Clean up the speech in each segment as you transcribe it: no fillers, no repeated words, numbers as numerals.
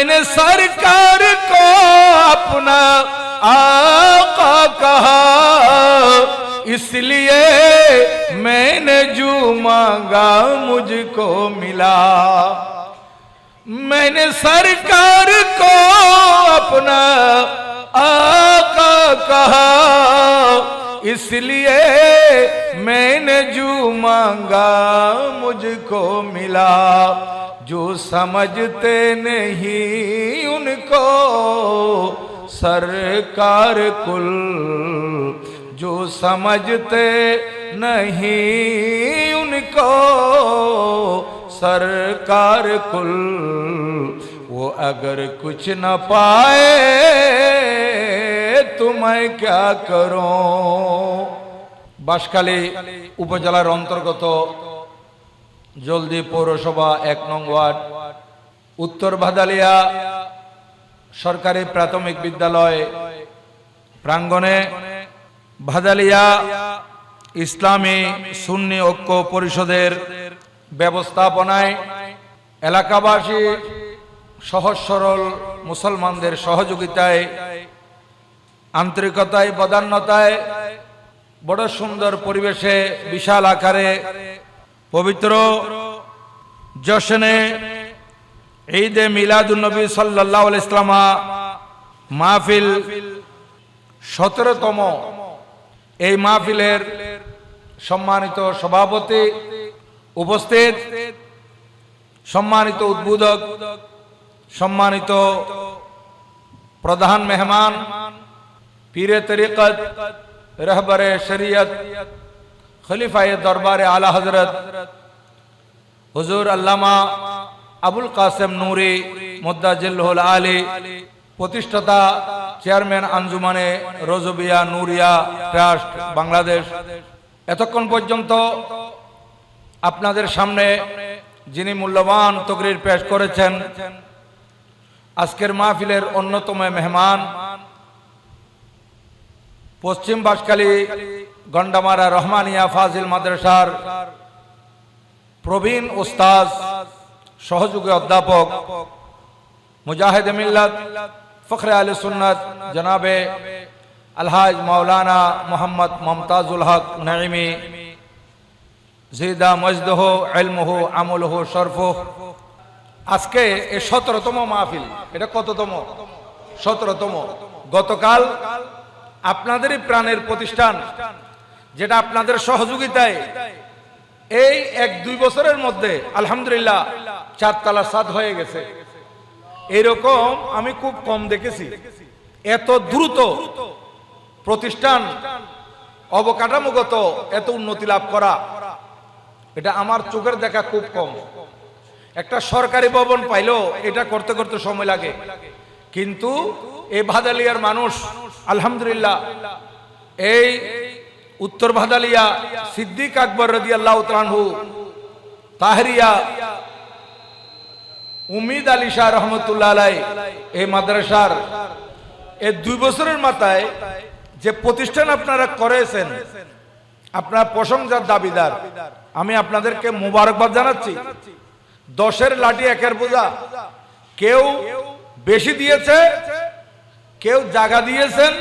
मैंने सरकार को अपना आका कहा, इसलिए मैंने जो मांगा मुझको मिला। मैंने सरकार को अपना आका कहा, इसलिए मैंने जो मांगा मुझको मिला। जो समझते नहीं उनको सरकार कुल, जो समझते नहीं उनको सरकार कुल, वो अगर कुछ न पाए तो मैं क्या करूं। बांশখালী উপজেলার অন্তর্গত জলদি পৌরসভা 1 নং ওয়ার্ড উত্তর ভাদালিয়া সরকারি প্রাথমিক বিদ্যালয় প্রাঙ্গণে ভাদালিয়া ইসলামী সুন্নি ঐক্য পরিষদের ব্যবস্থাপনায় এলাকাবাসী সহজ সরল মুসলমানদের সহযোগিতায় আন্তরিকতায় বদান্যতায় বড় সুন্দর পরিবেশে বিশাল আকারে পবিত্র জশ্নে ঈদে মিলাদুন নবী সাল্লাল্লাহু আলাইহি ওয়াসাল্লাম মাহফিল 17তম এই মাহফিলের সম্মানিত সভাপতি উপস্থিত, সম্মানিত উদ্বোধক, সম্মানিত প্রধান মেহমান, পীরে তরিকত, रहबरे शरीयत, खलीफाए दरबारे आला हजरत हुजूर अल्लामा अबुल कासिम नूरी मुद्दाजिल्लुल आली, प्रतिष्ठाता চেয়ারম্যান আঞ্জুমানে রোজবিয়া নুরিয়া ট্রাস্ট বাংলাদেশ। এতক্ষণ পর্যন্ত আপনাদের সামনে যিনি মূল্যবান তকরির পেশ করেছেন, আজকের মাহফিলের অন্যতম মেহমান, পশ্চিম বাঁশখালী গন্ডামারা রহমানিয়া ফাজিল মাদ্রাসার প্রবীণ উস্তাদ, সহযোগী অধ্যাপক, মুজাহিদ মিল্লাত, ফখরে আহলে সুন্নাত জনাবে আলহাজ মাওলানা মোহাম্মদ মুমতাজুল হক নাইমি, জিদা মজদহু ইলমুহু আমলুহু শরফুহ। আজকে এই 17তম মাহফিল, এটা কততম? 17তম। গতকাল আপনাদেরই প্রাণের প্রতিষ্ঠান, যেটা আপনাদের সহযোগিতায় এই 1-2 বছরের মধ্যে আলহামদুলিল্লাহ 4 তলা ছাদ হয়ে গেছে। এরকম আমি খুব কম দেখেছি। এত দ্রুত প্রতিষ্ঠান অবকাঠামোগত এত উন্নতি লাভ করা, এটা আমার চোখের দেখা খুব কম। একটা সরকারি ভবন পাইলো এটা করতে করতে সময় লাগে, কিন্তু এই ভাদালিয়ার মানুষ আলহামদুলিল্লাহ এই উত্তর ভাদালিয়া সিদ্দিক আকবর রাদিয়াল্লাহু তাআলা আনহু তাহরিয়া উম্মিদ আলী শাহ রহমতুল্লাহ আলাইহি এই মাদ্রাসার এই 2 বছরের মাথায় যে প্রতিষ্ঠান আপনারা করেছেন, আপনারা প্রশংসার দাবিদার। আমি আপনাদেরকে মোবারকবাদ জানাচ্ছি। 10-এর লাঠি 1-এর বোঝা। কেউ বেশি দিয়েছে, কেউ জায়গা দিয়েছেন,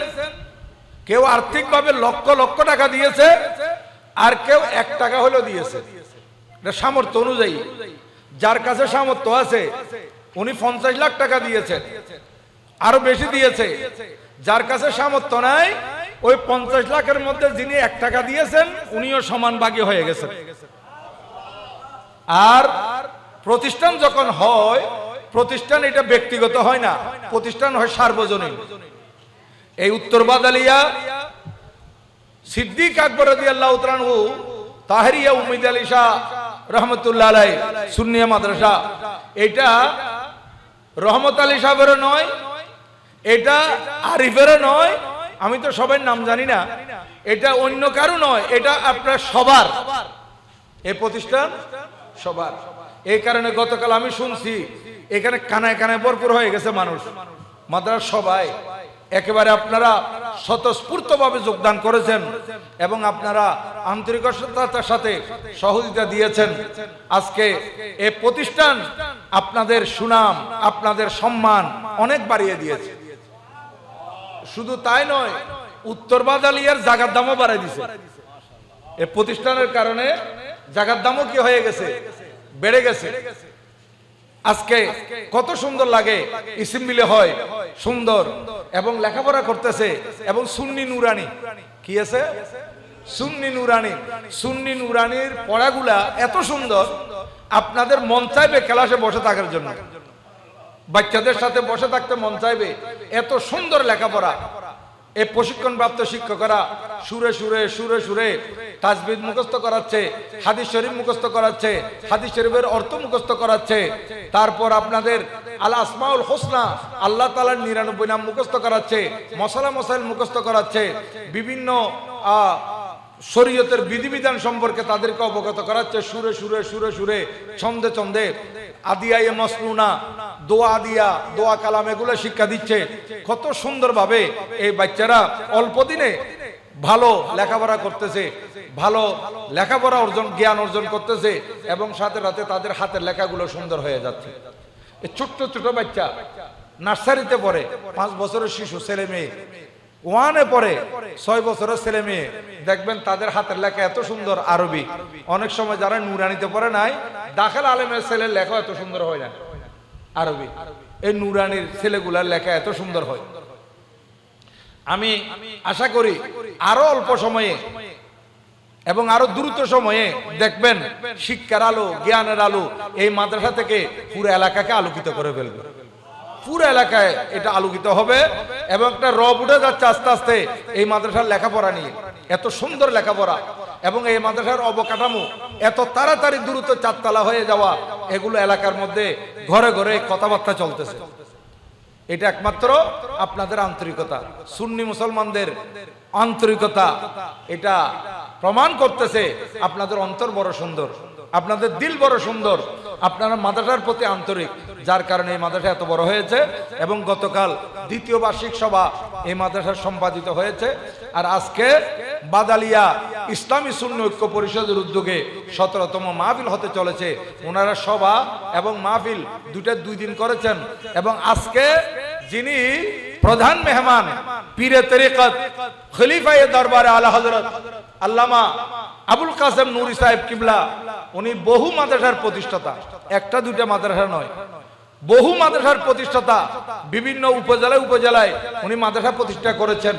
কেউ আর্থিকভাবে লক্ষ লক্ষ টাকা দিয়েছে, আর কেউ 1 টাকা হলেও দিয়েছে। এটা সামর্থ্য অনুযায়ী। যার কাছে সামর্থ্য আছে উনি 50 লাখ টাকা দিয়েছেন, আরো বেশি দিয়েছে। যার কাছে সামর্থ্য নাই, ওই 50 লাখের মধ্যে যিনি 1 টাকা দিয়েছেন উনিও সমান ভাগী হয়ে গেছেন। আর প্রতিষ্ঠান যখন হয়, প্রতিষ্ঠান এটা ব্যক্তিগত হয় না, প্রতিষ্ঠান হয় সার্বজনীন। এই উত্তর ভাদালিয়া সিদ্দিক আকবর রাদিয়াল্লাহু তাআলা আনহু তাহরিয়া উম্মিদ আলী শাহ রহমতুল্লাহ আলাইহি সুন্নিয়া মাদ্রাসা, এটা রহমত আলী সাহেবের নয়, এটা আরিফের নয়, আমি তো সবার নাম জানি না, এটা অন্য কারো নয়, এটা আপনার সবার। এই প্রতিষ্ঠান সবার। এই কারণে গতকাল আমি শুনছি এখানে কানায় কানায় ভরপুর হয়ে গেছে মানুষ, মাদ্রাসা সবাই একেবারে আপনারা স্বতঃস্ফূর্তভাবে যোগদান করেছেন এবং আপনারা আন্তরিকতার সাথে সহযোগিতা দিয়েছেন। আজকে এই প্রতিষ্ঠান আপনাদের সুনাম, আপনাদের সম্মান অনেক বাড়িয়ে দিয়েছে। শুধু তাই নয়, উত্তর বাদালিয়ার জায়গার দামও বাড়াই দিয়েছে। এই প্রতিষ্ঠানের কারণে জায়গার দামও কি হয়ে গেছে, বেড়ে গেছে। আজকে কত সুন্দর লাগে, ইসিমবিলে হয় সুন্দর এবং লেখাপড়া করতেছে এবং সুন্নি নুরানি কি আছে, সুন্নি নুরানি, সুন্নি নুরানির পড়াগুলা এত সুন্দর আপনাদের মন চাইবে ক্লাসে বসে থাকার জন্য, বাচ্চাদের সাথে বসে থাকতে মন চাইবে, এত সুন্দর লেখাপড়া। এই প্রশিক্ষণপ্রাপ্ত শিক্ষকরা সুরে সুরে সুরে সুরে তাজবিদ মুখস্থ করাচ্ছে, হাদিস শরীফ মুখস্থ করাচ্ছে, হাদিস শরীফের অর্থ মুখস্থ করাচ্ছে, তারপর আপনাদের আল আসমাউল হোসনা আল্লাহ তাআলার 99 নাম মুখস্থ করাচ্ছে, মশালা মশাইল মুখস্থ করাচ্ছে, বিভিন্ন শরীয়তের বিধিবিধান সম্পর্কে তাদেরকে অবগত করাচ্ছে সুরে সুরে সুরে সুরে, ছন্দে ছন্দে, আদিয়ায়ে মাসনুনা, দোয়া দিয়া, দোয়া কালাম এগুলো শিক্ষা দিচ্ছে। কত সুন্দরভাবে এই বাচ্চারা অল্প দিনে ভালো লেখাপড়া করতেছে, ভালো লেখাপড়া অর্জন, জ্ঞান অর্জন করতেছে এবং সাথে সাথে তাদের হাতের লেখাগুলো সুন্দর হয়ে যাচ্ছে। এই ছোট্ট ছোট বাচ্চা নার্সারিতে পড়ে, 5 বছরের শিশু ছেলে মেয়ে, ওয়ানে পড়ে 6 বছরের ছেলে মেয়ে, দেখবেন তাদের হাতের লেখা এত সুন্দর আরবি। অনেক সময় যারা নুরানিতে পড়ে নাই, দাখিল আলেমের ছেলের লেখা এত সুন্দর হয় না আরবি, এই নুরানির ছেলেগুলার লেখা এত সুন্দর হয়। আমি আশা করি আরো অল্প সময়ে এবং আরো দ্রুত সময়ে দেখবেন শিক্ষার আলো, জ্ঞানের আলো এই মাদ্রাসা থেকে পুরো এলাকাকে আলোকিত করে ফেলবে। পুরো এলাকায় এটা আলোকিত হবে এবং একটা রব উঠে যাচ্ছে আস্তে আস্তে এই মাদ্রাসার লেখাপড়া নিয়ে। এত সুন্দর লেখাপড়া এবং এই মাদ্রাসার অবকাঠামো এত তাড়াতাড়ি দ্রুত 4 তলা হয়ে যাওয়া, এগুলো এলাকার মধ্যে ঘরে ঘরে কথাবার্তা চলতেছে। এটা একমাত্র আপনাদের আন্তরিকতা, সুন্নি মুসলমানদের আন্তরিকতা এটা প্রমাণ করতেছে। আপনাদের অন্তর বড় সুন্দর, আপনাদের দিল বড় সুন্দর, আপনারা মাদ্রাসার প্রতি আন্তরিক, যার কারণে এই মাদ্রাসা এত বড় হয়েছে। এবং গতকাল 2য় বার্ষিক সভা এই মাদ্রাসার সম্পাদিত হয়েছে। আর আজকে বাদালিয়া ইসলামী সুন্নি ঐক্য পরিষদের উদ্যোগে 17তম মাহফিল হতে চলেছে। ওনারা সভা এবং মাহফিল দুটা 2 দিন করেছেন এবং আজকে যিনি প্রধান মেহমান পীরে তরিকত খলিফায়ে দরবারে আলা হযরত আল্লামা আবুল কাসেম নুরি সাহেব কিবলা, উনি বহু মাদ্রাসার প্রতিষ্ঠাতা, একটা দুইটা মাদ্রাসা নয়, বহু মাদ্রাসার প্রতিষ্ঠাতা। বিভিন্ন উপজেলায় উপজেলায় উনি মাদ্রাসা প্রতিষ্ঠা করেছেন।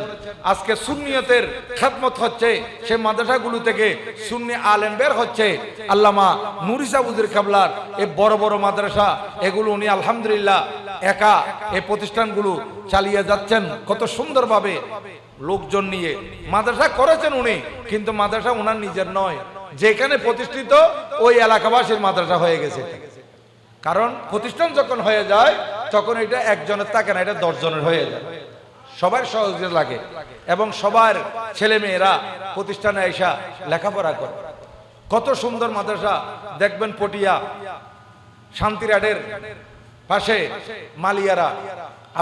আজকে সুন্নিয়তের খেদমত হচ্ছে, সেই মাদ্রাসাগুলো থেকে সুন্নি আলেম বের হচ্ছে। আল্লামা নুরি সাহেব হুজুর কিবলার এই বড় বড় মাদ্রাসা, এগুলো উনি আলহামদুলিল্লাহ একা এই প্রতিষ্ঠানগুলো চালিয়ে যাচ্ছেন কত সুন্দরভাবে লোকজন নিয়ে। মাদ্রাসা করেছেন উনি, কিন্তু মাদ্রাসা ওনার নিজের নয়, যেখানে প্রতিষ্ঠিত ওই এলাকাবাসীর মাদ্রাসা হয়ে গেছে। কারণ প্রতিষ্ঠান যখন হয়ে যায় তখন এটা একজনের থাকে না, এটা 10 জনের হয়ে যায়। সবার সহযোগিতা লাগে এবং সবার ছেলে মেয়েরা প্রতিষ্ঠানে এসে লেখাপড়া করে। কত সুন্দর মাদ্রাসা দেখবেন, পটিয়া শান্তিরাটের পাশে মালিয়ারা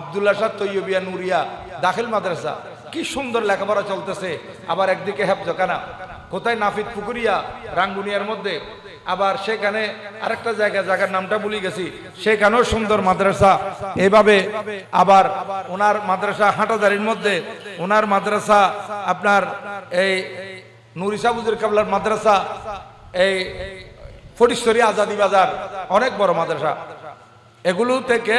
আব্দুল্লাহ শাহ তৈয়বিয়া নুরিয়া দাখিল মাদ্রাসা, কি সুন্দর লেখাপড়া চলতেছে। আবার একদিকে হেফজখানা, কোথায় নাফিদ পুকুরিয়া রাঙ্গুনিয়ার মধ্যে, আবার সেখানে আরেকটা জায়গার নামটা ভুলে গেছি, সেখানেও সুন্দর মাদ্রাসা। এইভাবে আবার ওনার মাদ্রাসা হাঁটাদারির মধ্যে, ওনার মাদ্রাসা আপনার এই নুরি সাহেব হুজুর কিবলার মাদ্রাসা এই ফটিকছড়ি আজাদি বাজার, অনেক বড় মাদ্রাসা। এগুলো থেকে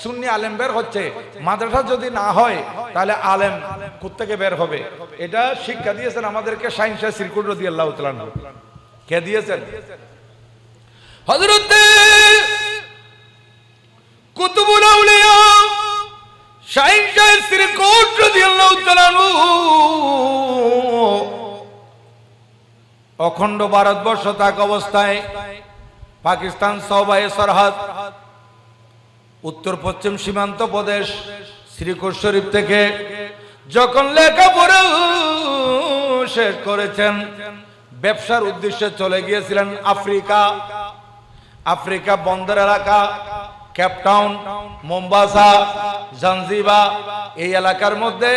সুন্নি আলেম বের হচ্ছে। মাদ্রাসা যদি না হয় তাহলে আলেম কোত্থেকে বের হবে? এটা শিক্ষা দিয়েছেন আমাদেরকে শাহিন শাহ সিরকুট রাদিয়াল্লাহু তাআলা আনহু। কে দিয়েছেন? হযরত কুতুবুল আউলিয়া শাহিন শাহ সিরকুট রাদিয়াল্লাহু তাআলা আনহু অখণ্ড ভারতবর্ষ থাকা অবস্থায় পাকিস্তান সওবায়ে সরহদ উত্তর পশ্চিম সীমান্ত প্রদেশ শ্রীকোট শরীফ থেকে যখন লেখাপড়া শেষ করেছেন, ব্যবসার উদ্দেশ্যে চলে গিয়েছিলেন আফ্রিকা বন্দর এলাকা, কেপটাউন, মোম্বাসা, জাঞ্জিবার এই এলাকার মধ্যে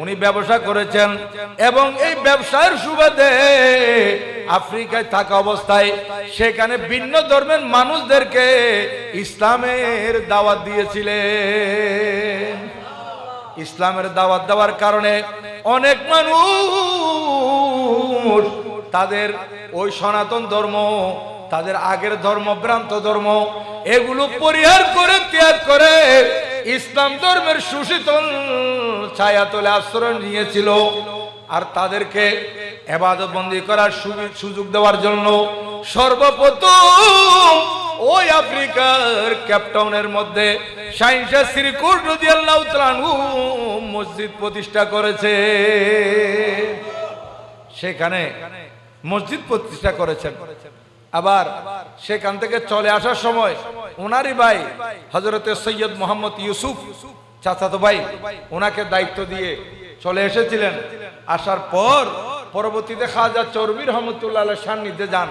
উনি ব্যবসা করেছেন এবং এই ব্যবসার সুবাদে আফ্রিকায় থাকা অবস্থায় সেখানে ভিন্ন ধর্মের মানুষদেরকে ইসলামের দাওয়াত দিয়েছিলেন। ইসলামের দাওয়াত দেওয়ার কারণে অনেক মানুষ তাদের ওই সনাতন ধর্ম, তাদের আগের ধর্ম, ভ্রান্ত ধর্ম, এগুলো পরিহার করে ত্যাগ করে ইসলাম ধর্মের সুশীতল ছায়াতলে আশ্রয় নিয়েছিল। আর তাদেরকে ইবাদত বন্দী করার সুযোগ দেওয়ার জন্য সর্বপ্রথম ওই আফ্রিকার কেপটাউনের মধ্যে শাইখ সিরকুট রাদিয়াল্লাহু তাআলা আনহু মসজিদ প্রতিষ্ঠা করেছে। সেখানে মসজিদ প্রতিষ্ঠা করেছেন। আবার সেখান থেকে চলে আসার সময় ওনারই ভাই হযরতে সৈয়দ মোহাম্মদ ইউসুফ, চাচাতো ভাই, ওনাকে দায়িত্ব দিয়ে চলে এসেছিলেন। আসার পর পরবর্তীতে খাজা চরবি রহমতুল্লাহ আলাইহির সান্নিধ্যে যান।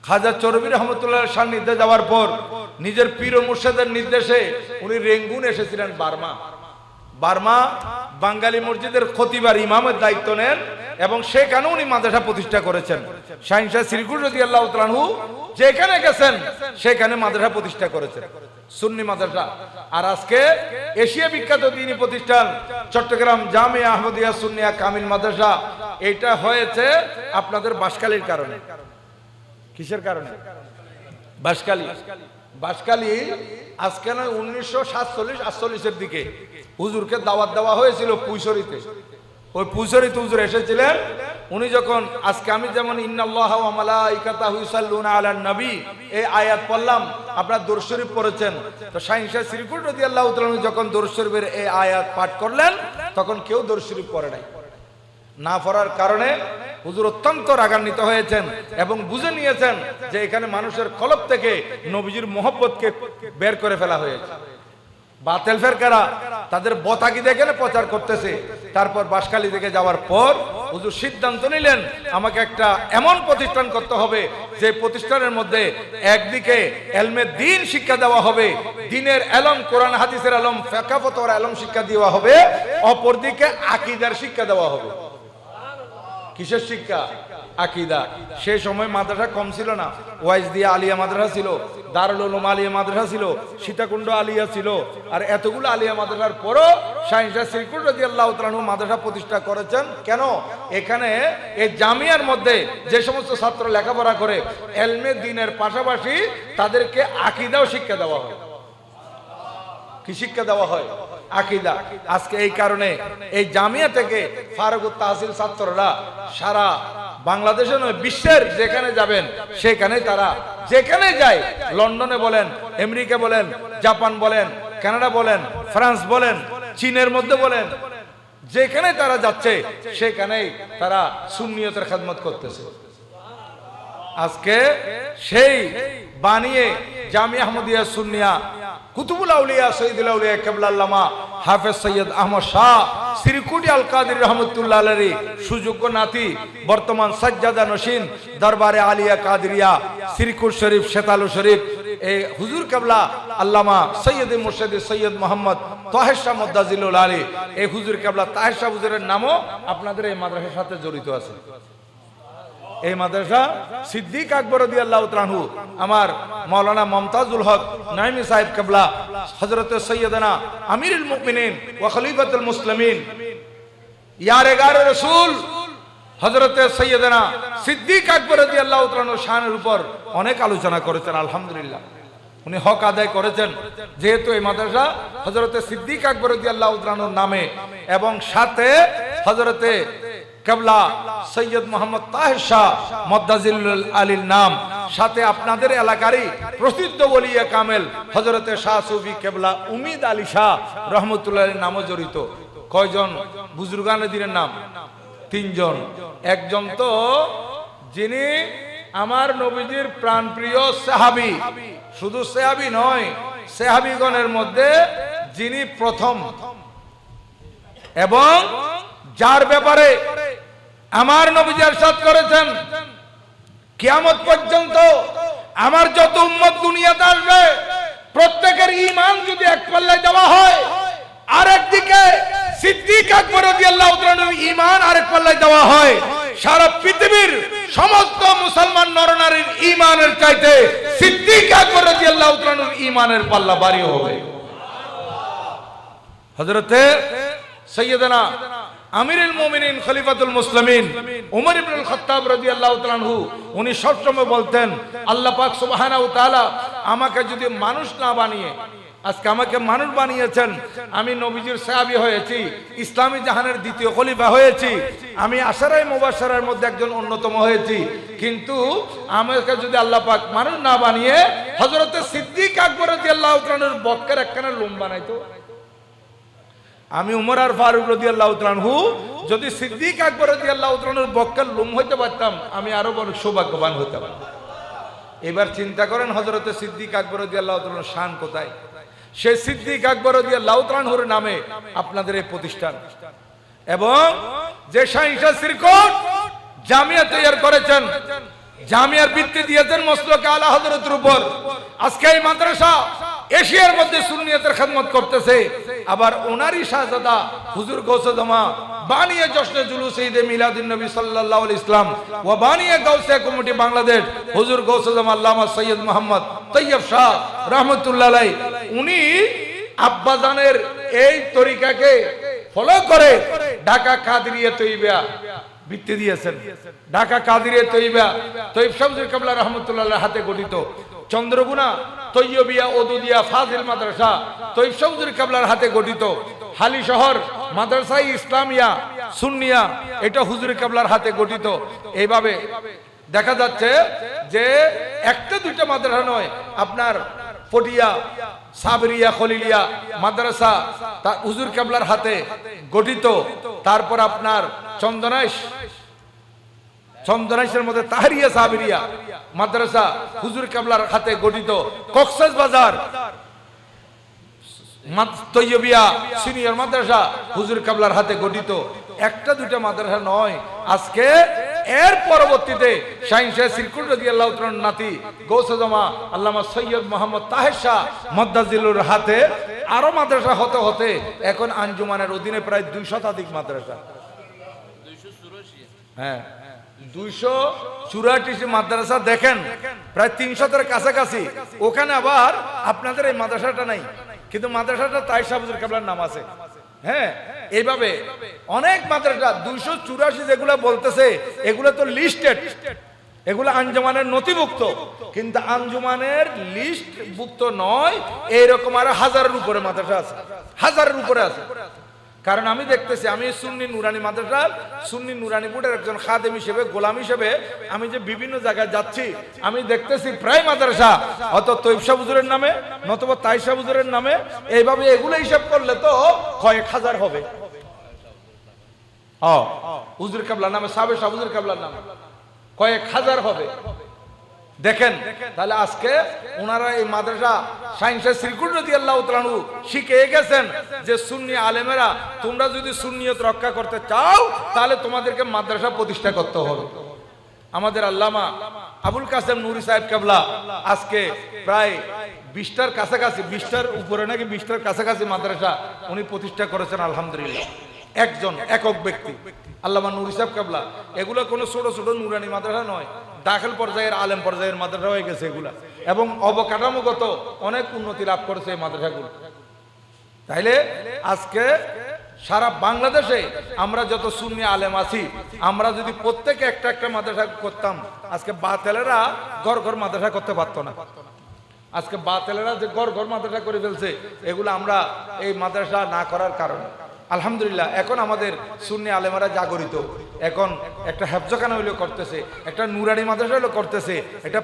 খাজা চরবি রহমতুল্লাহ আলাইহির সান্নিধ্যে যাওয়ার পর নিজের পীর ও মুর্শিদের নির্দেশে উনি রেঙ্গুন এসেছিলেন বার্মা বাঙালি মসজিদের খতিবার ইমামের দায়িত্ব নেন এবং সেখানে উনি মাদ্রাসা প্রতিষ্ঠা করেছেন। শাইখ সিরকুট রাদিয়াল্লাহু তাআলা আনহু যেখানে গেছেন সেখানে মাদ্রাসা প্রতিষ্ঠা করেছেন, সুন্নি মাদ্রাসা। আর আজকে এশিয়া বিখ্যাত দ্বীনি প্রতিষ্ঠান চট্টগ্রাম জামিয়া আহমদিয়া সুন্নিয়া কামিল মাদ্রাসা, এটা হয়েছে আপনাদের বাঁশখালীর কারণে। কিসের কারণে? বাঁশখালী আজকে নয়, 1947-48 দিকে হুজুরকে দাওয়াত দেওয়া হয়েছিল পুইশরিতে। ওই পুইশরিতে হুজুর এসেছিলেন। উনি যখন আজকে আমি যেমন ইন্নাল্লাহা ওয়া মালাইকাতাহু ইউসাল্লুনা আলান নবী এই আয়াত পড়লাম, আপনারা দরুদ শরীফ পড়েছেন, তো শাইখ সিরকুট রাদিয়াল্লাহু তাআলা যখন দরুদ শরীফের এই আয়াত পাঠ করলেন তখন কেউ দরুদ শরীফ পড়ে নাই। না পড়ার কারণে হুজুর অত্যন্ত রাগান্বিত হয়েছেন এবং বুঝে নিয়েছেন যে এখানে মানুষের কলব থেকে নবীজির মোহব্বতকে বের করে ফেলা হয়েছে। বাতিল ফেরকারা তাদের বতাকি দেখে প্রচার করতেছে। তারপর বাঁশখালী থেকে যাওয়ার পর হুজুর সিদ্ধান্ত নিলেন আমাকে একটা এমন প্রতিষ্ঠান করতে হবে যে প্রতিষ্ঠানের মধ্যে একদিকে এলমে দ্বীন শিক্ষা দেওয়া হবে, দ্বীনের এলম, কোরআন হাদিসের এলম, ফিকহ ফতোয়ার এলম শিক্ষা দেওয়া হবে, অপরদিকে আকীদার শিক্ষা দেওয়া হবে। কিসের শিক্ষা? আকীদা। সেই সময় মাদ্রাসা কম ছিল না। ওয়াইজদিয়া আলিয়া মাদ্রাসা ছিল, দারুল উলুম আলিয়া মাদ্রাসা ছিল, সীতাকুণ্ড আলিয়া ছিল। আর এতগুলো আলিয়া মাদ্রাসার পরও শাইখ সিরকুট রাদিয়াল্লাহু তাআলা আনহু মাদ্রাসা প্রতিষ্ঠা করেছেন। কেন? এখানে এই জামিয়ার মধ্যে যে সমস্ত ছাত্র লেখাপড়া করে এলমে দ্বীনের পাশাপাশি তাদেরকে আকীদাও শিক্ষা দেওয়া হয়। কি শিক্ষা দেওয়া হয়? আকীদা। আজকে এই কারণে এই জামিয়া থেকে ফারুকুত তাহসিল ছাত্ররা সারা বাংলাদেশে নয়, বিশ্বের যেখানে যাবেন সেখানে তারা যেখানে যায়, লন্ডনে বলেন, আমেরিকা বলেন, জাপান বলেন, কানাডা বলেন, ফ্রান্স বলেন, চীনের মধ্যে বলেন, যেখানে তারা যাচ্ছে সেখানেই তারা সুন্নিয়তের খেদমত করতেছে। আজকে সেই বানিয়ে জামিয়া আহমদিয়া সুন্নিয়া কুতুবুল আউলিয়া সৈয়দুল আউলিয়া কিবলা আল্লামা হাফেজ সৈয়দ আহমদ শাহ সিরকুটি আল কাদির রহমতুল্লাহ আলাইহি সুযোগ্য নাতি, বর্তমান সাজ্জাদা নশীন দরবারে আলিয়া কাদিরিয়া সিরকুট শরীফ শেতালু শরীফ এই হুজুর কিবলা আল্লামা সৈয়দ মুর্শিদ সৈয়দ মোহাম্মদ তাহের শাহ মুদ্দাজিলুল আলী, এই হুজুর কিবলা তাহের শাহ হুজুরের নামও আপনাদের এই মাদ্রাসার সাথে জড়িত আছে। এই মাদ্রাসা সিদ্দিক আকবর রাদিয়াল্লাহু তাআলা আনহু, আমার মাওলানা মুমতাজুল হক নাইমি সাহেব কিবলা, হযরত সৈয়দনা আমিরুল মুমিনিন ওয়া খলিফাতুল মুসলিমিন ইয়ারে গারে রাসূল হযরত সৈয়দনা সিদ্দিক আকবর রাদিয়াল্লাহু তাআলা আনহু শানের উপর অনেক আলোচনা করেছেন। আলহামদুলিল্লাহ উনি হক আদায় করেছেন, যেহেতু এই মাদ্রাসা হযরত সিদ্দিক আকবর রাদিয়াল্লাহু তাআলা আনহুর নামে এবং সাথে হযরত কিবলা সৈয়দ মোহাম্মদ তাহের শাহ মুদ্দাজিলুল আলীর নাম, সাথে আপনাদের এলাকারই প্রসিদ্ধ ওলিয়ে কামেল হযরতে শাহ সুফি কিবলা উমিদ আলী শাহ রহমতুল্লাহর নামও জড়িত। কয়জন বুজুর্গানে দিনের নাম? 3 জন। একজন তো যিনি আমার নবীজির প্রাণপ্রিয় সাহাবী, শুধু সাহাবী নয়, সাহাবীগণের মধ্যে যিনি প্রথম এবং যার ব্যাপারে আমার নবীজি ইরশাদ করেছেন কিয়ামত পর্যন্ত আমার যত উম্মত দুনিয়াতে আসবে প্রত্যেকের ঈমান যদি এক পাল্লায় দেওয়া হয়, আর একদিকে সিদ্দিক সিদ্দিক আকবর রাদিয়াল্লাহু তাআলার ঈমান আরেক পাল্লায় দেওয়া হয়, সারা পৃথিবীর সমস্ত মুসলমান নরনারীর ঈমানের চাইতে সিদ্দিক আকবর রাদিয়াল্লাহু তাআলার ঈমানের পাল্লা ভারী হবে। হযরতে সাইয়্যিদানা আমিরুল মুমিনিন খলিফাতুল মুসলিমিন ওমর ইবনুল খাত্তাব রাদিয়াল্লাহু তাআলা আনহু উনি সবসময় বলতেন, আল্লাহ পাক সুবহানাহু ওয়া তাআলা আমাকে যদি মানুষ না বানিয়ে আজকে আমাকে মানুষ বানিয়েছেন, আমি নবীজির সাহাবী হয়েছি, ইসলামী জাহানের দ্বিতীয় খলিফা হয়েছি, আমি আশারায়ে মুবাশশারার মধ্যে একজন অন্যতম হয়েছি, কিন্তু আমাকে যদি আল্লাহ পাক মানুষ না বানিয়ে হযরতে সিদ্দিক আকবর রাদিয়াল্লাহু তাআলার বক্কের একখানা লোম বানাইতো, আমি উমর আর ফারুক রাদিয়াল্লাহু তাআলা আনহু যদি সিদ্দিক আকবর রাদিয়াল্লাহু তাআলার বক্কের লোম হইতে পারতাম, আমি আরো বড় সৌভাগ্যবান হতাম। এবার চিন্তা করেন হযরতে সিদ্দিক আকবর রাদিয়াল্লাহু তাআলার শান কোথায়। সেই সিদ্দিক আকবর রাদিয়াল্লাহু তাআলা আনহুর নামে আপনাদের এই প্রতিষ্ঠান এবং যে শাহিনশাহ সিরকোট জামিয়া তৈরি করেছেন, জামিয়ার ভিত্তি দিয়েছেন মসলক আলা হযরতের উপর। আজকে এই মাদ্রাসা এশিয়ার মধ্যে সুন্নিয়তের খেদমত করতেছে। আবার ওনারই শাহজাদা হুজুর গৌসে জামা বানিয়ে জশ্নে জুলুস ঈদে মিলাদুন নবী সাল্লাল্লাহু আলাইহি ইসলাম ওয়া বানিয়ে গাউসে কমিটি বাংলাদেশ হুজুর গৌসে জামা আল্লামা সৈয়দ মোহাম্মদ তৈয়ব শাহ রাহমাতুল্লাহ আলাইহি, উনি আব্বাজানের এই তরিকাকে ফলো করে ঢাকা কাদেরিয়া তৈবা ভিত্তি দিয়েছেন। ঢাকা কাদেরিয়া তৈবা তৈয়ব শামসুল কাবলা রাহমাতুল্লাহ আলাইহির হাতে গঠিত চন্দ্রগুনা তৈয়বিয়া ওদুদিয়া ফাজিল মাদ্রাসা তৈয়ব শামসুল কাবলার হাতে গঠিত হালি শহর মাদ্রাসা ইসলামিয়া সুন্নিয়া, এটা হুজুর কাবলার হাতে গঠিত। এইভাবে দেখা যাচ্ছে যে একটা দুইটা মাদ্রাসা নয়, আপনার পটিয়া সাবরিয়া খলিলিয়া মাদ্রাসা তা হুজুর কাবলার হাতে গঠিত। তারপর আপনার চন্দনাইশের মধ্যে তাহরিয়া সাবরিয়া মাদ্রাসা হুজুর কাবলার হাতে গঠিত। কক্সবাজার বাজার তৈয়বিয়া সিনিয়র মাদ্রাসা হুজুর কাবলার হাতে গঠিত। একটা দুইটা মাদ্রাসা নয়, আজকে এর পরবর্তীতে শাহিনশাহ সিরকুট রাদিয়াল্লাহু তাআলার নাতি গৌসে জামা আল্লামা সৈয়দ মোহাম্মদ তাহের শাহ মদ্দাজিলুর হাতে আরো মাদ্রাসা হতে হতে এখন আঞ্জুমানের অধীনে প্রায় 200 শতাধিক মাদ্রাসা, হ্যাঁ 284 মাদ্রাসা দেখেন, প্রায় 300 কাছাকাছি। ওখানে আবার আপনাদের এই মাদ্রাসাটা নাই, কিন্তু মাদ্রাসাটা তাই সাবজুর কাবলার নাম আছে। হ্যাঁ, এইভাবে অনেক মাদ্রাসা 284 যেগুলো বলতেছে এগুলো তো লিস্টেড, এগুলো আঞ্জুমানের নথিভুক্ত, কিন্তু আঞ্জুমানের লিস্টভুক্ত নয় এইরকম আরো হাজারের উপরে মাদ্রাসা আছে, হাজারের উপরে আছে। কারণ আমি দেখতেছি, আমি সুন্নি নুরানি মাদ্রাসার সুন্নি নুরানি বোর্ডের একজন খাদেম হিসেবে, গোলাম হিসেবে আমি যে বিভিন্ন জায়গায় যাচ্ছি, আমি দেখতেছি প্রায় মাদ্রাসা হয়তো তৈয়ব শাহ হুজুরের নামে নতুবা তাই শাহ হুজুরের নামে, এইভাবে এগুলো হিসাব করলে তো কয়েক হাজার হবে। হুজুর কাবলার নামে সাবেক শাহ হুজুর কাবলার নামে কয়েক হাজার হবে। দেখেন তাহলে আজকে ওনারা এই মাদ্রাসা শাহিনশাহ সিরকুট রাদিয়াল্লাহু তাআলা আনহু শিখে গেছেন যে সুন্নি আলেমেরা তোমরা যদি সুন্নিয়ত রক্ষা করতে চাও তাহলে তোমাদেরকে মাদ্রাসা প্রতিষ্ঠা করতে হবে। আমাদের আল্লামা আবুল কাসেম নুরি সাহেব কাবলা আজকে প্রায় 20টার কাছাকাছি, 20টার উপরে নাকি 20টার কাছাকাছি মাদ্রাসা উনি প্রতিষ্ঠা করেছেন আলহামদুলিল্লাহ। একজন একক ব্যক্তি আল্লামা নুরি সাহেব কাবলা। এগুলো কোনো ছোট ছোট নুরানি মাদ্রাসা নয়, দাখিল পর্যায়ের আলেম পর্যায়ের মাদ্রাসা হয়ে গেছে এগুলা, এবং অবকাঠামোগত অনেক উন্নতি লাভ করেছে এই মাদ্রাসাগুলো। তাইলে আজকে সারা বাংলাদেশে আমরা যত সুন্নি আলেম আছি, আমরা যদি প্রত্যেকে একটা একটা মাদ্রাসা করতাম, আজকে বাতেলেরা ঘর ঘর মাদ্রাসা করতে পারতো না। আজকে বাতেলেরা যে ঘর ঘর মাদ্রাসা করে ফেলছে, এগুলো আমরা এই মাদ্রাসা না করার কারণে। আলহামদুলিল্লাহ এখন আমাদের সুন্নি আলেমারা জাগরিত, এখন একটা হেফজখানা হইলেও করতেছে, একটা নুরানি মাদ্রাসা হইলেও করতেছে, একটা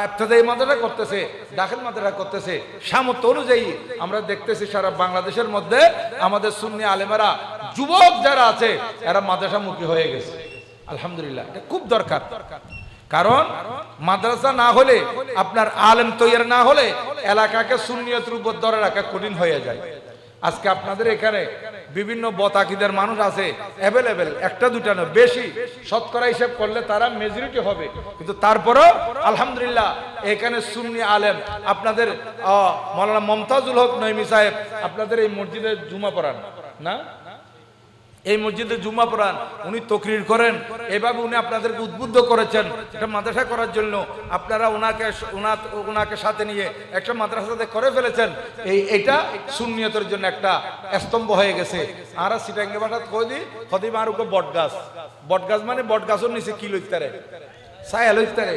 ইবতেদায়ী মাদ্রাসা করতেছে, দাখিল মাদ্রাসা করতেছে। সামর্থ্য অনুযায়ী আমরা দেখতেছি সারা বাংলাদেশের মধ্যে আমাদের সুন্নি আলেমারা যুবক যারা আছে এরা মাদ্রাসামুখী হয়ে গেছে। আলহামদুলিল্লাহ এটা খুব দরকার, কারণ মাদ্রাসা না হলে, আপনার আলেম তৈরি না হলে এলাকাকে সুন্নিয়তের উপর ধরে রাখা কঠিন হয়ে যায়। আজকে আপনাদের এখানে বিভিন্ন বতাকিদের মানুষ আছে অ্যাভেলেবেল, একটা দুটা নয়, বেশি শতকরা হিসাব করলে তারা মেজরিটি হবে, কিন্তু তারপরও আলহামদুলিল্লাহ এখানে সুন্নি আলেম আপনাদের মাওলানা মমতাজুল হক নঈমী সাহেব আপনাদের এই মসজিদে জুমা পড়ান না? এই মসজিদে জুমা পড়ান, উনি তকরির করেন, এভাবে উনি আপনাদেরকে উদ্বুদ্ধ করেছেন এটা মাদ্রাসা করার জন্য। আপনারা ওনাকে সাথে নিয়ে একটা মাদ্রাসাতে করে ফেলেছেন। এটা সুন্নিয়তের জন্য একটা স্তম্ভ হয়ে গেছে। আর সিটাঙ্গে বাটাত কই দি খতিব আর উকে বটগাছ মানে বটগাছের নিচে কি লইতারে ছায়া লইতারে,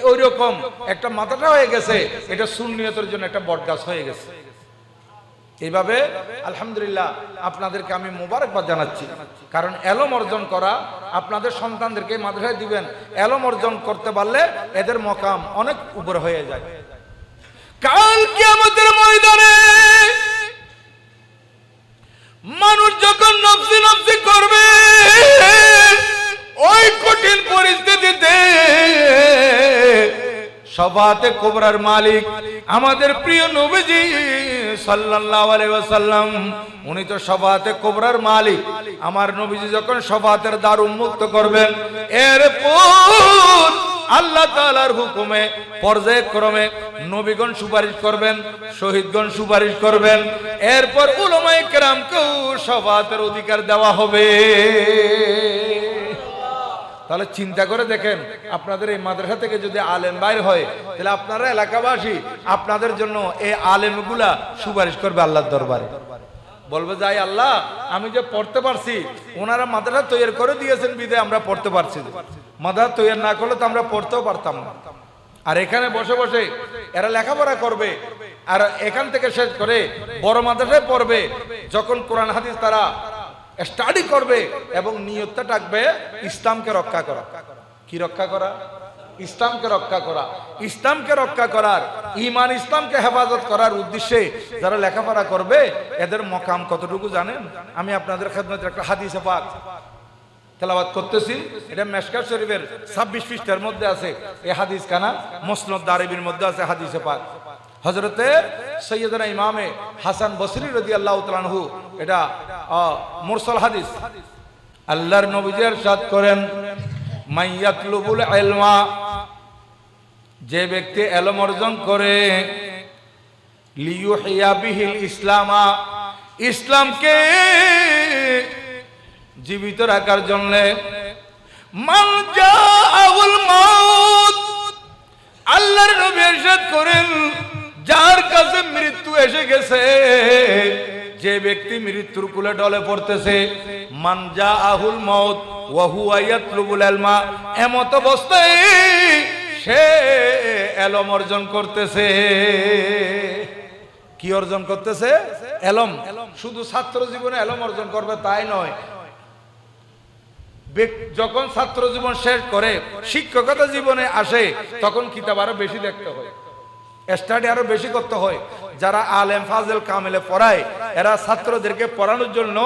ওই রকম একটা মাদ্রাসা হয়ে গেছে। এটা সুন্নিয়তের জন্য একটা বটগাছ হয়ে গেছে। এইভাবে আলহামদুলিল্লাহ আপনাদেরকে আমি মোবারকবাদ জানাচ্ছি। কারণ এলম অর্জন করা, আপনাদের সন্তানদেরকে মাদ্রাসায় দিবেন, এলম অর্জন করতে পারলে এদের মকাম অনেক উপরে হয়ে যায়। কাল কিয়ামতের ময়দানে মানুষ যখন নফসি নফসি করবে, ওই কঠিন পরিস্থিতিতে শাফাআতে কুবরার মালিক আমাদের প্রিয় নবীজি সাল্লাল্লাহু আলাইহি ওয়াসাল্লাম, উনি তো শাফাআতে কুবরার মালিক। আমার নবীজি যখন শাফাআতের দ্বার উন্মুক্ত করবেন, এরপর আল্লাহ তাআলার হুকুমে পর্যায়ক্রমে নবীগণ সুপারিশ করবেন, শহীদগণ সুপারিশ করবেন, এরপর উলামায়ে কেরামকেও শাফাআতের অধিকার দেওয়া হবে। তাহলে চিন্তা করে দেখেন, আপনাদের এই মাদ্রাসা থেকে যদি আলেম বাইর হয়, তাহলে আপনারা এলাকাবাসী আপনাদের জন্য এই আলেমগুলা সুপারিশ করবে আল্লাহর দরবারে। বলবে যাই আল্লাহ, আমি যে পড়তে পারছি, ওনারা মাদ্রাসা তৈরি করে দিয়েছেন বিধায় আমরা পড়তে পারছি। মাদ্রাসা তৈরি না করলে তো আমরা পড়তেও পারতাম না। আর এখানে বসে বসে এরা লেখাপড়া করবে, আর এখান থেকে শেষ করে বড় মাদ্রাসায় পড়বে। যখন কোরআন হাদিস তারা স্টাডি করবে এবং নিয়তটা থাকবে ইসলামকে রক্ষা করা। কি রক্ষা করা? ইসলামকে রক্ষা করা। ইসলামকে রক্ষা করার, ঈমান ইসলামকে হেফাজত করার উদ্দেশ্যে যারা লেখাপড়া করবে, এদের মকাম কতটুকু জানেন? আমি আপনাদের খেদমতে একটা হাদিসে পাক তেলাওয়াত করতেছি। এটা মেশকাত শরীফের 26 পৃষ্ঠার মধ্যে আছে এই হাদিস খানা, মুসনাদ দারিমির মধ্যে আছে হাদিসে পাক। হযরতে সৈয়দনা ইমামে হাসান বসরি রাদিয়াল্লাহু তাআলা আনহু, এটা মুরসাল হাদিস। আল্লাহর নবীজি ইরশাদ করেন, মাইয়াতলুবুল ইলমা, যে ব্যক্তি ইলম অর্জন করে, লিয়ুহিয়া বিহিল ইসলামা, ইসলামকে জীবিত রাখার জন্য, মান জাআহুল মাউত, আল্লাহর নবী ইরশাদ করেন, যার কাছে মৃত্যু এসে গেছে, যে ব্যক্তি মৃত্যুর কুলে ডলে পড়তেছে, মান জাআহুল মাউত ওয়া হুয়া ইয়াতলুবুল ইলমা, এমত অবস্থায় সে ইলম অর্জন করতেছে। কি অর্জন করতেছে? ইলম। শুধু ছাত্র জীবনে ইলম অর্জন করবে তাই নয়, যখন ছাত্র জীবন শেষ করে শিক্ষকতা জীবনে আসে, তখন কিতাব আরো বেশি দেখতে হয়, স্টাডি আরো বেশি করতে হয়। যারা আলেম ফাজেল কামেলে পড়ায়, এরা ছাত্রদেরকে পড়ানোর জন্য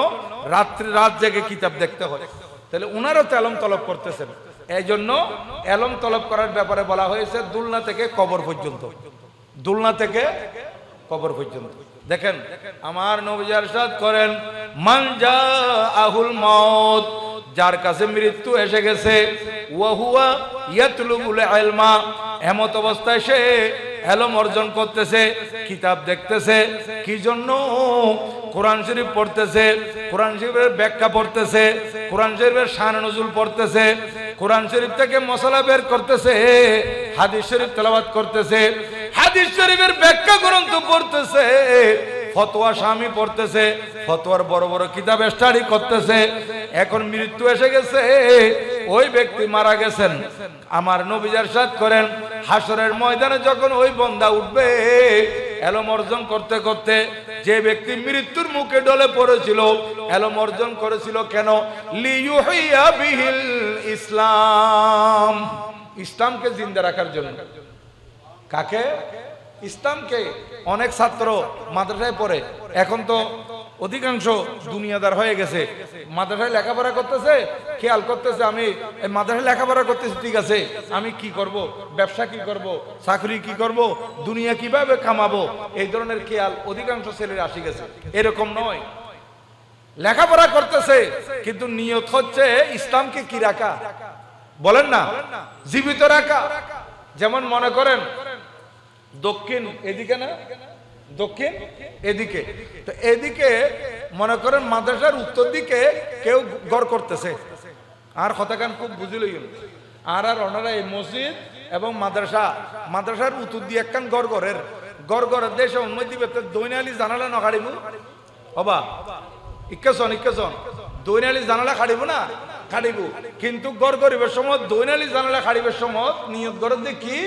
রাত জেগে কিতাব দেখতে হয়। তাহলে উনারও তো ইলম তলব করতেছেন। এই জন্য ইলম তলব করার ব্যাপারে বলা হয়েছে দুলনা থেকে কবর পর্যন্ত। দুলনা থেকে কবর পর্যন্ত। দেখেন আমার নবী ইরশাদ করেন, মান জাআহুল মাউত, যার কাছে মৃত্যু এসে গেছে, ওয়া হুয়া ইয়াতলুবুল ইলমা, এমত অবস্থায় সে ইলম অর্জন করতেছে, কিতাব দেখতেছে। কি জন্য? কোরআন শরীফ পড়তেছে, কোরআন শরীফের ব্যাখ্যা পড়তেছে, কোরআন শরীফের শান নজুল পড়তেছে, কোরআন শরীফ থেকে মশলা বের করতেছে, হাদিস শরীফ তেলাওয়াত করতেছে, হাদিস শরীফের ব্যাখ্যা গ্রন্থ পড়তেছে, ফতোয়া স্বামী পড়তেছে, ফতোয়ার বড় বড় কিতাব স্টাডি করতেছে। এখন মৃত্যু এসে গেছে, ওই ব্যক্তি মারা গেছেন। আমার নবী ইরশাদ করেন, হাসরের ময়দানে যখন ওই বান্দা উঠবে ইলম অর্জন করতে করতে, যে ব্যক্তি মৃত্যুর মুখে ডলে পড়েছিল, ইলম অর্জন করেছিল কেন? লিয়ুহিয়া বিহিল ইসলাম, ইসলামকে জিন্দা রাখার জন্য। কাকে? ইসলামকে। অনেক ছাত্র মাদ্রাসায় পড়ে, এখন তো অধিকাংশ দুনিয়াদার হয়ে গেছে, মাদ্রাসায় লেখাপড়া করতেছে, খেয়াল করতেছে আমি এই মাদ্রাসায় লেখাপড়া করতেছি, ঠিক আছে, আমি কি করব, ব্যবসা কি করব, চাকরি কি করব, দুনিয়া কিভাবে কামাবো, এই ধরনের খেয়াল অধিকাংশ ছেলের আসি গেছে। এরকম নয়, লেখাপড়া করতেছে কিন্তু নিয়ত হচ্ছে ইসলামকে কি রাখা, বলেন না, জীবিত রাখা। যেমন মনে করেন দক্ষিণ এদিকে না, দক্ষিণ এদিকে, তো এদিকে মনে করেন মাদ্রাসার উত্তর দিকে কেউ ঘর করতেছে, আর কথাখান খুব বুঝিল, আর ওনারা এই মসজিদ এবং মাদ্রাসার উত্তর দিয়ে একখান গড়ের দেশে উন্নতি দিবে, দৈনালি জানালা না কাড়িব হবা, ইকেছন দৈনালি জানালা কাড়িব না কাড়িব, কিন্তু গড় গরিবের সময় দৈনালি জানালা কাড়িবের সময় নিয়ত গড়ের দেখি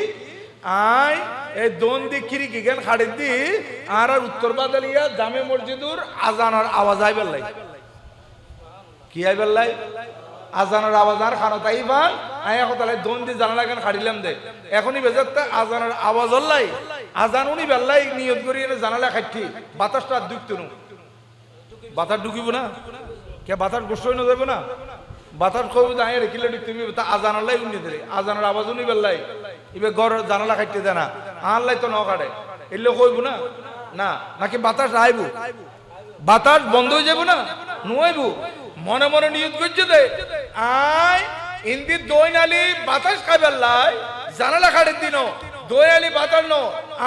আই এই দোন দি খিড়কি গান খাড়ি দি আর উত্তর বাদালিয়া জামে মসজিদুর আজানের আওয়াজ আইবার লাই, কি আইবার লাই? আজানের আওয়াজ আর খানো তাইবান আয়া কথালাই দোন দি জানালা গান খাড়িলাম দে, এখনই বেজাতে আজানের আওয়াজ হল্লাই, আজান উনি বেল্লাই নিয়ত করি জানালা খাইটি বাতাসটা দুঃখতনু, বাতাস ঢুকিব না কে, বাতাস গোসই না যাবে না, বাতাস কবি দাঁড়িয়ে রেখিলে তুমি তা আজান লাই উনি দিলে, আজানের আওয়াজ উনি বেল্লাই এবার ঘর জানালা খাইতে দেয় না, আনলাই তো ন কাটে এলে কইব না, না নাকি বাতাস আইব, বাতাস বন্ধ হয়ে যাবো না নুয়াইব, মনে মনে নিয়ত করছে দে আই ইন্দি দৈনালি বাতাস খাইবার লাই জানালা খাটের দিন দৈনালি বাতাস ন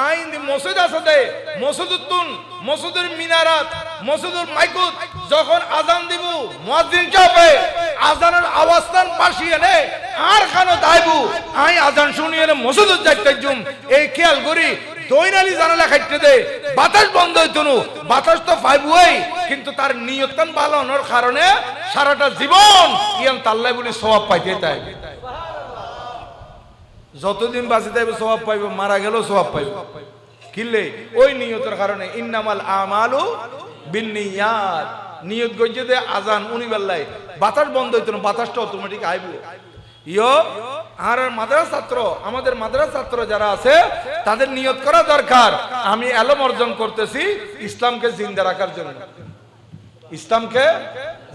আই ইন্দি মসজিদ আছে দে, মসজিদুত্তুন মসজিদের মিনারাত মসজিদের মাইকুত যখন আজান দিব মুয়াজ্জিন চাপে আজানের আওয়াজটান পাশিয়ে নে আর খানো দাইবু আই আজান শুনিয়ে মসজিদত যাইতে জুম, এই খেয়াল করি দৈনালি জানালা খাইতে দে বাতাস বন্ধ হইতনু, বাতাস তো পাইবই কিন্তু তার নিয়তন ভালো হওয়ার কারণে সারাটা জীবন ইয়ান তাল্লাই বলি সওয়াব পাইতে তাই, যতদিন বাঁচে তাইবে সওয়াব পাইব, মারা গেলেও সওয়াব পাইব, কিনলে ওই নিয়তের কারণে ইন্নামাল আমালু বিন্নিয়াত, নিয়ত গইছে দে আজান উনি বেল্লাই বাতাস বন্ধ হইতো না, বাতাসটা অটোমেটিক আইব ইয়ো। আর মাদ্রাসা ছাত্র, আমাদের মাদ্রাসা ছাত্র যারা আছে তাদের নিয়ত করা দরকার আমি এলম অর্জন করতেছি ইসলামকে জিন্দা রাখার জন্য, ইসলামকে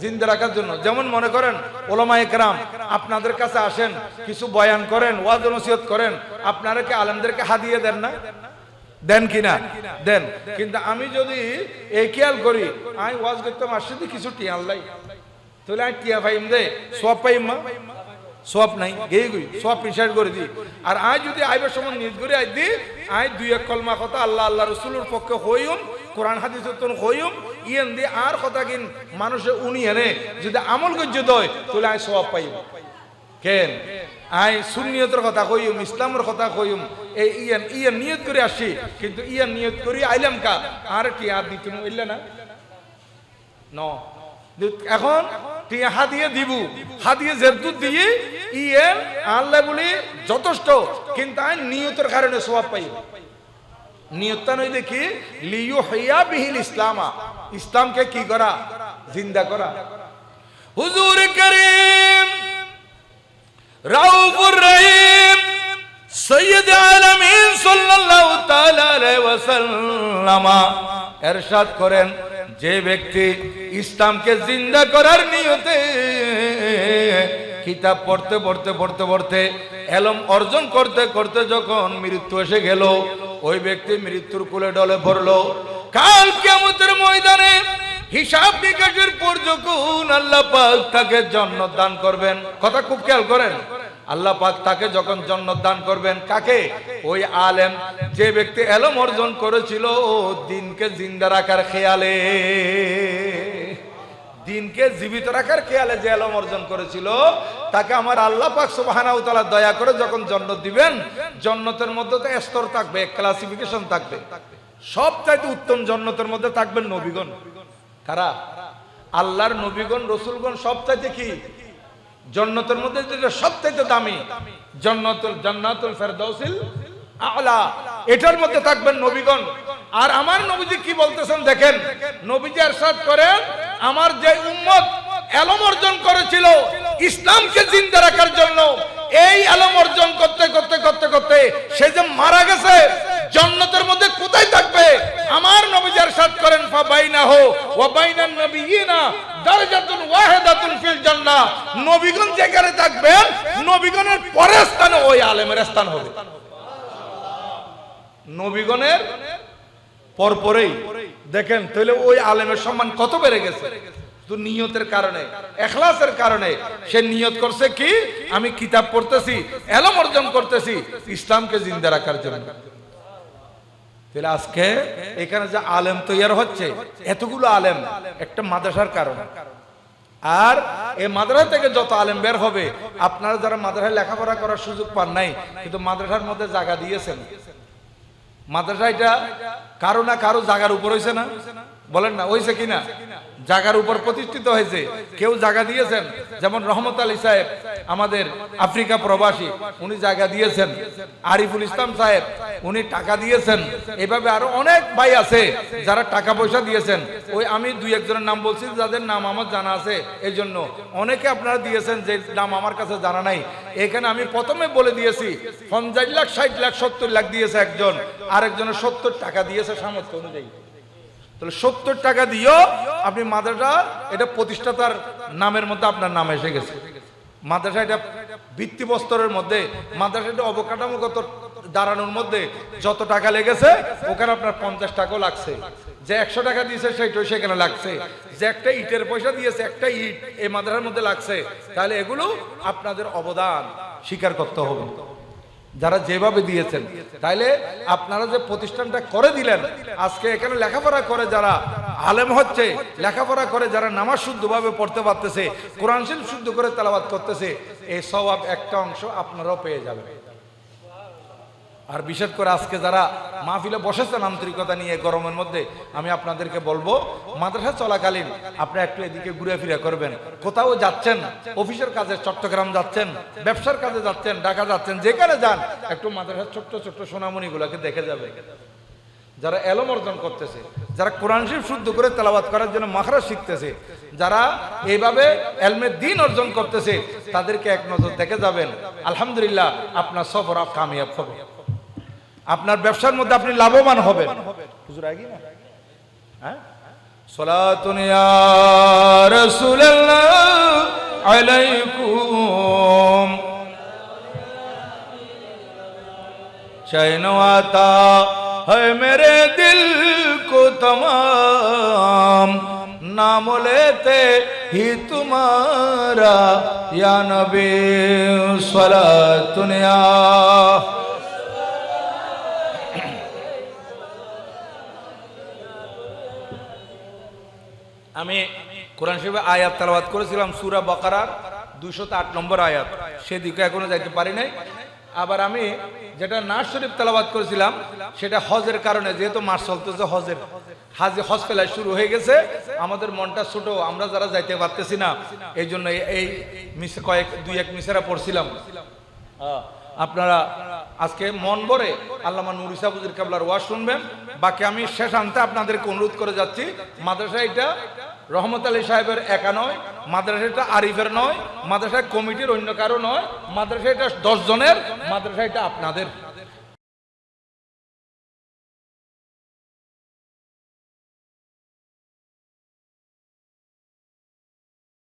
জিন্দা রাখার জন্য। যেমন মনে করেন ওলামায়ে কেরাম আপনাদের কাছে আসেন, কিছু বয়ান করেন, ওয়াজ নসিহত করেন, আপনারা কি আলেমদেরকে হাদিয়া দেন না? দেন কিনা? দেন। কিন্তু আমি যদি এই খেয়াল করি আমি ওয়াজ করতে আসছি কিছু টিয়া আল্লাহ, তাহলে আমি টিয়া পাইম দে সব পাইম মা সব নাই গেই গই সব পিছাড় করে দিই, আর আজ যদি আইবার সময় নিজ করে আই দি আই দুই এক কলমা কথা আল্লাহ আল্লাহ রসুলের পক্ষে হইম, কোরআন হাদিস হইম ইয়েন দি আর কথা কিন মানুষে উনি এনে যদি আমল গজ্য দয় তাহলে আই সব পাইম কেন আই সুন্নিয়তের কথা কইম, ইসলামের কথা কইম, এই ইয়ান নিয়ত করে আসি, কিন্তু ইয়ান নিয়ত করি আইলাম কা আর কি আর দিত ইল্লা না ন, এখন টিয়া হাদিয়ে দিব, হাদিয়ে যেহেতু দিয়ে ইয়েন আল্লাহ বলি যথেষ্ট, কিন্তু আই নিয়তের কারণে সওয়াব পাই, নিয়তটা নই দেখি লিয়ু হিয়া বিহিল ইসলামা, ইসলামকে কি করা? জিন্দা করা। হুজুর করিম রাউফুর রহিম সৈয়দ আলামিন সাল্লাল্লাহু তাআলা আলাইহি ওয়াসাল্লাম ইরশাদ করেন, যে ব্যক্তি ইসলামকে জিন্দা করার নিয়তে কিতাব পড়তে পড়তে পড়তে পড়তে এলম অর্জন করতে করতে যখন মৃত্যু এসে গেল, ওই ব্যক্তি মৃত্যুর কোলে ডলে পড়লো, কাল কিয়ামতের ময়দানে হিসাব নিকাশের পর যখন আল্লাহ পাক তাকে জান্নাত দান করবেন, কথা খুব খেয়াল করেন, আল্লাহ পাক তাকে যখন জান্নাত দান করবেন কাকে? ওই আলেম যে ব্যক্তি এলম অর্জন করেছিল দিনকে জিন্দা রাখার খেয়ালে, দিনকে জীবিত রাখার খেয়ালে যে এলম অর্জন করেছিল তাকে আমার আল্লাহ পাক সুবহানাহু ওয়া তাআলা দয়া করে যখন জান্নাত দিবেন, জান্নাতের মধ্যে তো স্তর থাকবে, ক্লাসিফিকেশন থাকবে, সবচাইতে উত্তম জান্নাতের মধ্যে থাকবেন নবীগণ। কারা? আল্লাহর নবীগণ রাসূলগণ সবচাইতে কি জান্নাতের মধ্যে যেটা সবচাইতে দামি, জান্নাতুল ফেরদাউসিল আলা, এটার মধ্যে থাকবেন নবীগণ। আর আমার নবীজি কি বলতেছেন দেখেন, নবীজি ইরশাদ করেন, আমার যে উম্মত এলম অর্জন করেছিল ইসলামকে জিন্দা রাখার জন্য, এই এলম অর্জন করতে করতে করতে করতে সে যে মারা গেছে, জান্নাতের মধ্যে কোথায় থাকবে? আমার নবীজি ইরশাদ করেন, ফাবাইনাহু ওয়া বাইনান নাবিয়িনা দারাজাতুন ওয়াহিদাতুন ফিল জান্নাহ, নবীগণ যেখানে থাকবেন নবীগণের পরের স্থানে ওই আলেমের স্থান হবে, নবীগণের পরপরেই। দেখেন তাহলে ওই আলেমের সম্মান কত বেড়ে গেছে, তো নিয়তের কারণে, ইখলাসের কারণে। সে নিয়ত করছে কি, আমি কিতাব পড়তেছি, এলম অর্জন করতেছি ইসলামকে জিন্দা রাখার জন্য। তাহলে আজকে এখানে যে আলেম তৈয়ার হচ্ছে, এতগুলো আলেম একটা মাদ্রাসার কারণ। আর এই মাদ্রাসা থেকে যত আলেম বের হবে, আপনারা যারা মাদ্রাসায় লেখাপড়া করার সুযোগ পান নাই, কিন্তু মাদ্রাসার মধ্যে জায়গা দিয়েছেন। মাদ্রাসা এটা কারো না কারো জায়গার উপর হয়েছে না, বলেন না হয়েছে কিনা? জায়গার উপর প্রতিষ্ঠিত হয়েছে। কেউ জায়গা দিয়েছেন, যেমন রহমত আলী সাহেব আমাদের আফ্রিকা প্রবাসী, উনি জায়গা দিয়েছেন। আরিফুল ইসলাম সাহেব উনি টাকা দিয়েছেন। এভাবে আরো অনেক ভাই আছে যারা টাকা পয়সা দিয়েছেন। ওই আমি দুই একজনের নাম বলছি যাদের নাম আমার জানা আছে, এই জন্য অনেকে আপনারা দিয়েছেন যে নাম আমার কাছে জানা নাই। এখানে আমি প্রথমে বলে দিয়েছি 50 লাখ 60 লাখ 70 লাখ দিয়েছে একজন, আরেকজনের 70 টাকা দিয়েছে সামর্থ্য অনুযায়ী। তাহলে 70 টাকা দিয়েও আপনি মাদ্রাসা এটা প্রতিষ্ঠাতার নামের মধ্যে আপনার নাম এসে গেছে। মাদ্রাসা এটা ভিত্তিবস্তরের মধ্যে, মাদ্রাসা এটা অবকাঠামোগত দাঁড়ানোর মধ্যে যত টাকা লেগেছে ওখানে আপনার 50 টাকাও লাগছে। যে 100 টাকা দিয়েছে সেইটাও সেখানে লাগছে। যে একটা ইটের পয়সা দিয়েছে, একটা ইট এই মাদ্রাসার মধ্যে লাগছে। তাহলে এগুলো আপনাদের অবদান স্বীকার করতে হবে যারা যেভাবে দিয়েছেন। তাইলে আপনারা যে প্রতিষ্ঠানটা করে দিলেন, আজকে এখানে লেখাপড়া করে যারা আলেম হচ্ছে, লেখাপড়া করে যারা নামাজ শুদ্ধভাবে পড়তে পারতেছে, কোরআন শরীফ শুদ্ধ করে তেলাওয়াত করতেছে, এই সওয়াব একটা অংশ আপনারাও পেয়ে যাবেন। আর বিশেষ করে আজকে যারা মাহফিলে বসেছেন আন্তরিকতা নিয়ে গরমের মধ্যে, আমি আপনাদেরকে বলবো মাদ্রাসা চলাকালীন আপনারা একটু এদিকে ঘুরে ফিরে করবেন। কোথাও যাচ্ছেন, অফিসের কাজে চট্টগ্রাম যাচ্ছেন, ব্যবসার কাজে যাচ্ছেন, ঢাকা যাচ্ছেন, যেখানে যান একটু মাদ্রাসার ছোট্ট ছোট্ট সোনামণিগুলোকে দেখে যাবে, যারা এলম অর্জন করতেছে, যারা কোরআন শরীফ শুদ্ধ করে তেলাওয়াত করার জন্য মাখরাজ শিখতেছে, যারা এইভাবে এলমে দ্বীন অর্জন করতেছে, তাদেরকে এক নজর দেখে যাবেন। আলহামদুলিল্লাহ আপনার সফর কামিয়াব হবে, আপনার ব্যবসার মধ্যে আপনি লাভবান হবেন। হুজুর আগে না, হ্যাঁ, সালাতুন ইয়া রাসূলুল্লাহ আলাইকুম चैन आता है मेरे दिल को तमाम, नाम लेते ही तुम्हारा या नबी सलातुन या। আমি কোরআন শরীফে আয়াত তেলাওয়াত করেছিলাম সূরা বাকারার 208 নম্বর আয়াত, সেদিকে এখনো যাইতে পারি নাই। আবার আমি যেটা নাজ শরীফ তেলাওয়াত করেছিলাম সেটা হজের কারণে, যেহেতু মাস চলতেছে হজের, হজ ফেলা শুরু হয়ে গেছে, আমাদের মনটা ছোট, আমরা যারা যাইতে পারতেছি না, এই জন্য এই দুই এক মিসরা পড়ছিলাম। আপনারা আজকে মন ভরে আল্লামা নুর ইসা হুজুর কেবলার ওয়াজ শুনবেন। বাকি আমি শেষ আনতে আপনাদেরকে অনুরোধ করে যাচ্ছি, মাদ্রাসা এটা রহমত আলী সাহেবের একা নয়, মাদ্রাসা এটা আরিফের নয়, মাদ্রাসা কমিটির অন্য কারো নয়, মাদ্রাসা এটা 10 জনের, মাদ্রাসা এটা আপনাদের।